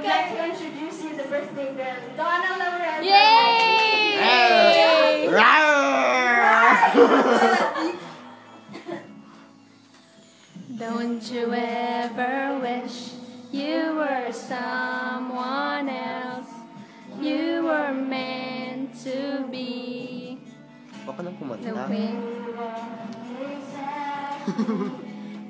like to introduce you the birthday girl, Donna Lorenzo. Yay! Don't you ever wish you were someone else? You were meant to be. Baka nang kumanta.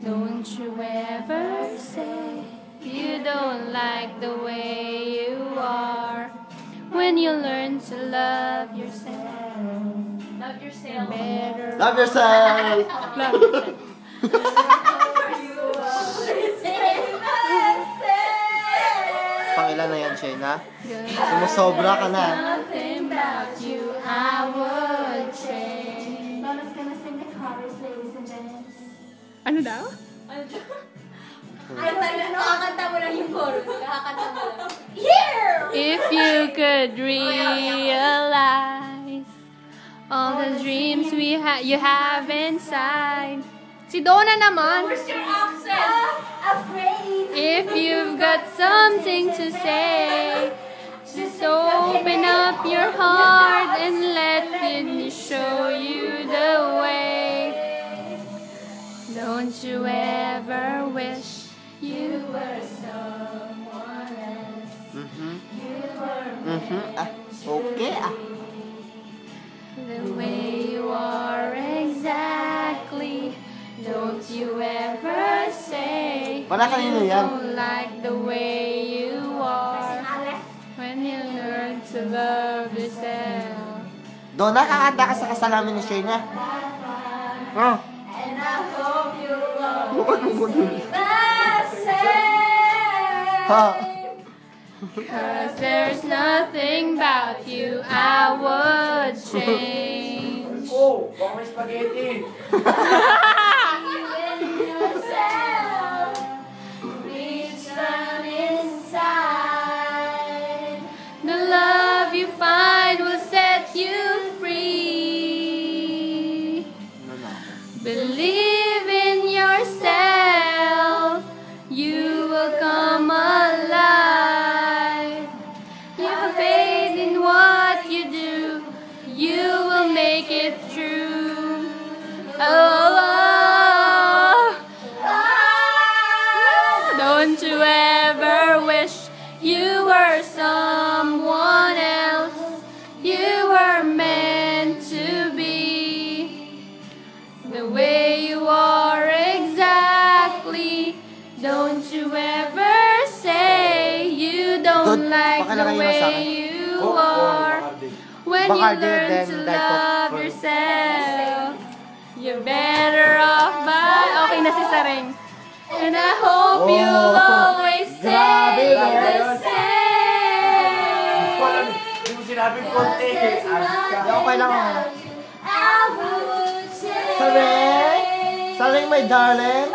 Don't you ever say you don't like the way you are. When you learn to love yourself, Love yourself. better. Love yourself! Love yourself. Pangilan na yan, Shayna? Sumusobra ka na. Nothing about you I would change. Donna's gonna sing the chorus, ladies and gents. Ano daw? Ay, nakakanta mo lang yung chorus. Nakakanta mo lang. Here! If you could realize all the dreams you have inside. Si Donna naman. Where's your accent? Afraid. If you've got something to say, just open up your heart and let me show you the way. Don't you ever wish you were someone else? You were Okay, the way you are exactly. Don't you ever say Para kanino you yan? don't like the way you are. When you learn to love yourself. Donna, kakanta ka sa kasalamin ni Shayna. Ah. And I hope you love Bukod mo ko dun. Ha? Cause there's nothing about you I would change. Oh, baka may spaghetti. yourself. Reach down inside. The love you find will set you free. Believe in yourself, you will come alive. You have faith in what you do, you will make it true. Don't you ever wish you were someone else? You were meant to be the way you are exactly. Don't you ever say you don't like the way you are. When you learn to love yourself, you're better off by... Okay na si Sareng. And I hope you'll always stay the same. Hindi mo sinabing konti. Okay lang. I would change. Sareng? Sareng, my darling?